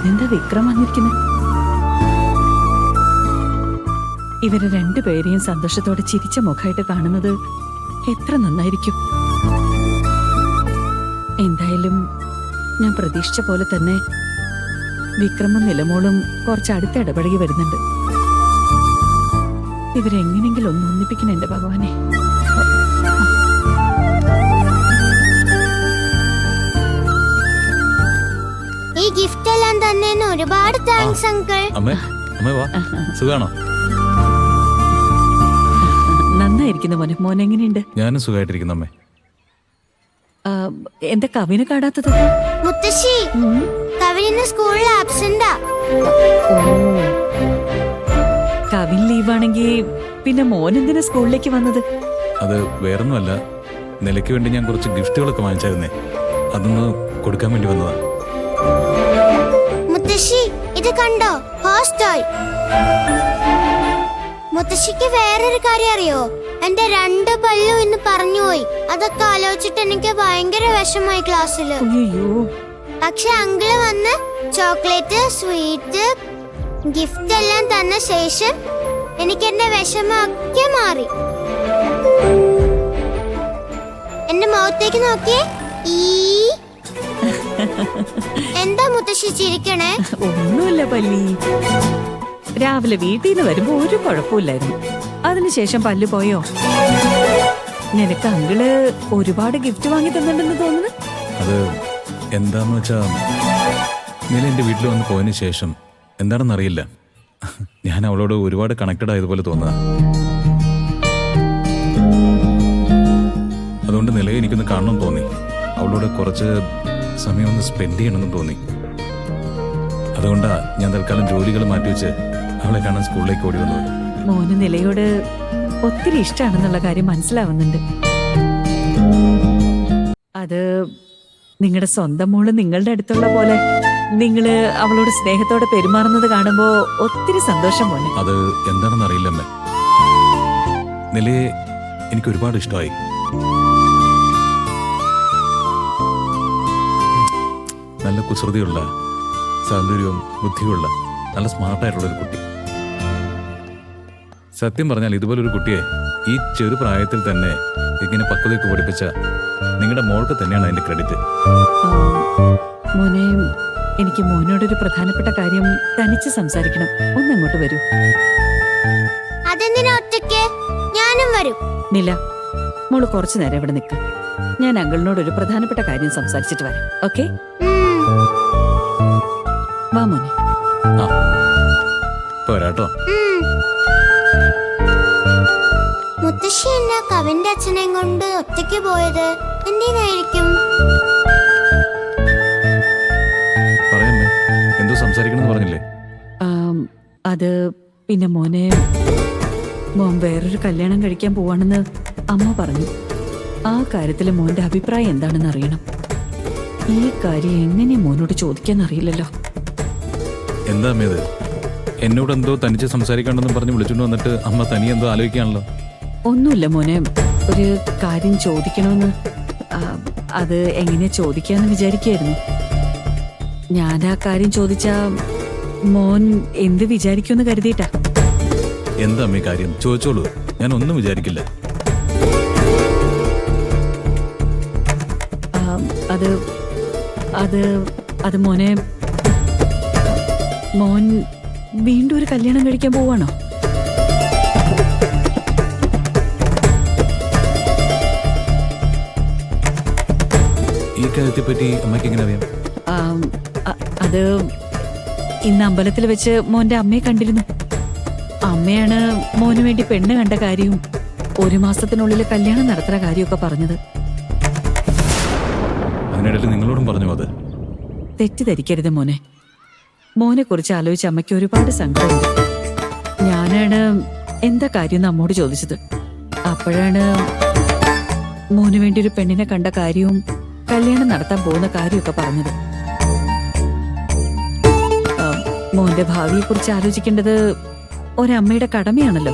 ഇതെന്താ വിക്രം വന്നിരിക്കുന്നത്? ഇവരെ രണ്ടുപേരെയും സന്തോഷത്തോടെ ചിരിച്ച മുഖമായിട്ട് കാണുന്നത് എത്ര നന്നായിരിക്കും. എന്തായാലും ഞാൻ പ്രതീക്ഷിച്ച പോലെ തന്നെ വിക്രമും നിലമോളും കുറച്ച് അടുത്ത് ഇടപഴകി വരുന്നുണ്ട്. ഇവരെങ്ങനെങ്കിലും ഒന്ന് ഒന്നിപ്പിക്കണം എന്റെ ഭഗവാനെ. ഈ ഗിഫ്റ്റ് എല്ലാം തന്നെ ഒരുപാട് താങ്ക്സ് അങ്കിൾ. സുഖാണോ? നന്നായിരിക്കുന്നു മോനെ. മോനെ എങ്ങനെയുണ്ട്? ഞാനും സുഖമായിട്ടിരിക്കുന്നു അമ്മേ. എന്താ കവിനെ കാണാത്തത്? മുത്തശ്ശി, കവിന് സ്കൂളിൽ ആബ്സെന്റാ. കവിൻ ലീവാണെങ്കിൽ പിന്നെ മോൻ എന്തിനാ സ്കൂളിലേക്ക് വന്നത്? അത് വേറൊന്നുമല്ല, നിലയ്ക്ക് വേണ്ടി ഞാൻ കുറച്ച് ഗിഫ്റ്റുകളൊക്കെ വാങ്ങിച്ചായിരുന്നേ, അതൊന്ന് കൊടുക്കാൻ വേണ്ടി വന്നതാ. മുത്തശ്ശി ഇത് കണ്ടോ? ഹോസ് ടോയ്. മുത്തശ്ശിക്ക് വേറൊരു കാര്യം അറിയോ? എന്റെ 2 പല്ലു ഇന്ന് പറഞ്ഞുപോയി. അതൊക്കെ ആലോചിച്ചിട്ട് എനിക്ക് ഭയങ്കര വിഷമായി ക്ലാസ്സില്. പക്ഷെ അങ്കിള് വന്ന് ചോക്ലേറ്റ്, സ്വീറ്റ്, ഗിഫ്റ്റ് എല്ലാം തന്ന ശേഷം എനിക്ക് എന്റെ വിഷമൊക്കെ മാറി. എന്റെ മുഖത്തേക്ക് നോക്കിയേ. എന്താ മുത്തശ്ശി ചിരിക്കണേ? ഒന്നുമില്ല പല്ലി. രാവിലെ വീട്ടിൽ നിന്ന് വരുമ്പോ ഒരു കുഴപ്പമില്ലായിരുന്നു. അതിനുശേഷം പല്ല് പോയോ? നിനക്ക് അങ്കിള് ഒരുപാട് ഗിഫ്റ്റ് വാങ്ങി തന്നിട്ടുണ്ടെന്ന് തോന്നുന്നു. അത് എന്താന്ന് വെച്ചാ, നില എന്റെ വീട്ടിൽ വന്ന് പോയതിനു ശേഷം എന്താണെന്ന് അറിയില്ല, ഞാൻ അവളോട് ഒരുപാട് കണക്റ്റഡ് ആയതുപോലെ തോന്നുക. അതുകൊണ്ട് നിലയെ എനിക്കൊന്ന് കാണണം തോന്നി. അവളോട് കുറച്ച് സമയം ഒന്ന് സ്പെൻഡ് ചെയ്യണമെന്ന് തോന്നി. അതുകൊണ്ടാ ഞാൻ തൽക്കാലം ജോലികൾ മാറ്റിവെച്ച് അവളെ കാണാൻ സ്കൂളിലേക്ക് ഓടി വന്നത്. മോന് നിലയോട് ഒത്തിരി ഇഷ്ടമാണെന്നുള്ള കാര്യം മനസ്സിലാവുന്നുണ്ട്. അത് നിങ്ങളുടെ സ്വന്തം മോള് നിങ്ങളുടെ അടുത്തുള്ള പോലെ നിങ്ങള് അവളോട് സ്നേഹത്തോടെ പെരുമാറുന്നത് കാണുമ്പോ ഒത്തിരി സന്തോഷം മോനെ. അത് എന്താണെന്ന് അറിയില്ലമ്മേ, നിലയെ എനിക്ക് ഒരുപാട് ഇഷ്ടമായി. നല്ല കുസൃതിയുള്ള, സൗന്ദര്യവും ബുദ്ധിയുള്ള, നല്ല സ്മാർട്ടായിട്ടുള്ളൊരു കുട്ടി. സത്യം പറഞ്ഞാൽ ഇതുപോലൊരു കുട്ടിയെ ഈ ചെറു പ്രായത്തിൽ തന്നെ ഇങ്ങനെ പക്വതയ്ക്ക് പഠിപ്പിച്ച നിങ്ങളുടെ മോൾക്ക് തന്നെയാണ് അതിന്റെ ക്രെഡിറ്റ്. മോനെ, എനിക്ക് മോനോടൊരു പ്രധാനപ്പെട്ട കാര്യം തനിച്ച് സംസാരിക്കണം. ഒന്നങ്ങോട്ട് വരൂ. അതെന്തിനാ ഒറ്റയ്ക്ക്? ഞാനും വരും. നില, മോള് കുറച്ചു നേരം ഇവിടെ നിൽക്ക്. ഞാൻ അങ്കിളിനോട് ഒരു പ്രധാനപ്പെട്ട കാര്യം സംസാരിച്ചിട്ട് വരാം. ഓക്കെ? വാ മോനെ. പോരാട്ടോ. മുത്തശ്ശി എന്നാ കവിന്റെ അച്ഛനെയും കൊണ്ട് ഒറ്റയ്ക്ക് പോയത്? എന്തിനായിരിക്കും? പറയാമേ, എന്തോ സംസാരിക്കണമെന്ന് പറഞ്ഞില്ലേ? അത് പിന്നെ മോൻ വേറൊരു കല്യാണം കഴിക്കാൻ പോവാണെന്ന് അമ്മ പറഞ്ഞു. ആ കാര്യത്തിൽ മോന്റെ അഭിപ്രായം എന്താണെന്ന് അറിയണം. ഈ കാര്യം എങ്ങനെ മോനോട് ചോദിക്കാന്നറിയില്ലല്ലോ. എന്താ അമ്മ ഇത്? എന്നോട് എന്തോ തനിച്ച് സംസാരിക്കണ്ടെന്ന് പറഞ്ഞ് വിളിച്ചോണ്ട് വന്നിട്ട് അമ്മ തനിയെന്തോ ആലോചിക്കാണല്ലോ. ഒന്നുമില്ല മോനെ, ഒരു കാര്യം ചോദിക്കണമെന്ന്. അത് എങ്ങനെ ചോദിക്കാന്ന് വിചാരിക്കായിരുന്നു. ഞാൻ ആ കാര്യം ചോദിച്ചാ മോൻ എന്ത് വിചാരിക്കുമെന്ന് കരുതിയിട്ടാ. എന്താ അമ്മ കാര്യം? ചോദിച്ചോളൂ, ഞാൻ ഒന്നും വിചാരിക്കില്ല. അത് മോനെ, മോൻ വീണ്ടും ഒരു കല്യാണം കഴിക്കാൻ പോവാണോ? ഈ കാര്യത്തെ പറ്റി അമ്മയ്ക്ക് എങ്ങനെ അറിയാം? അത് ഇന്ന് അമ്പലത്തിൽ വെച്ച് മോന്റെ അമ്മയെ കണ്ടിരുന്നു. അമ്മയാണ് മോന് വേണ്ടി പെണ്ണ് കണ്ട കാര്യവും 1 മാസത്തിനുള്ളിൽ കല്യാണം നടത്തുന്ന കാര്യമൊക്കെ പറഞ്ഞത്. അതിനിടയിൽ നിങ്ങളോടും പറഞ്ഞു? അത് തെറ്റിദ്ധരിക്കരുത് മോനെ. മോനെ കുറിച്ച് ആലോചിച്ച് അമ്മയ്ക്ക് ഒരുപാട് സങ്കടമുണ്ട്. ഞാനാണ് എന്താ കാര്യം അമ്മോട് ചോദിച്ചത്. അപ്പോഴാണ് മോന് വേണ്ടി ഒരു പെണ്ണിനെ കണ്ട കാര്യവും കല്യാണം നടത്താൻ പോകുന്ന കാര്യമൊക്കെ പറഞ്ഞത്. മോന്റെ ഭാവിയെ കുറിച്ച് ആലോചിക്കേണ്ടത് ഒരമ്മയുടെ കടമയാണല്ലോ.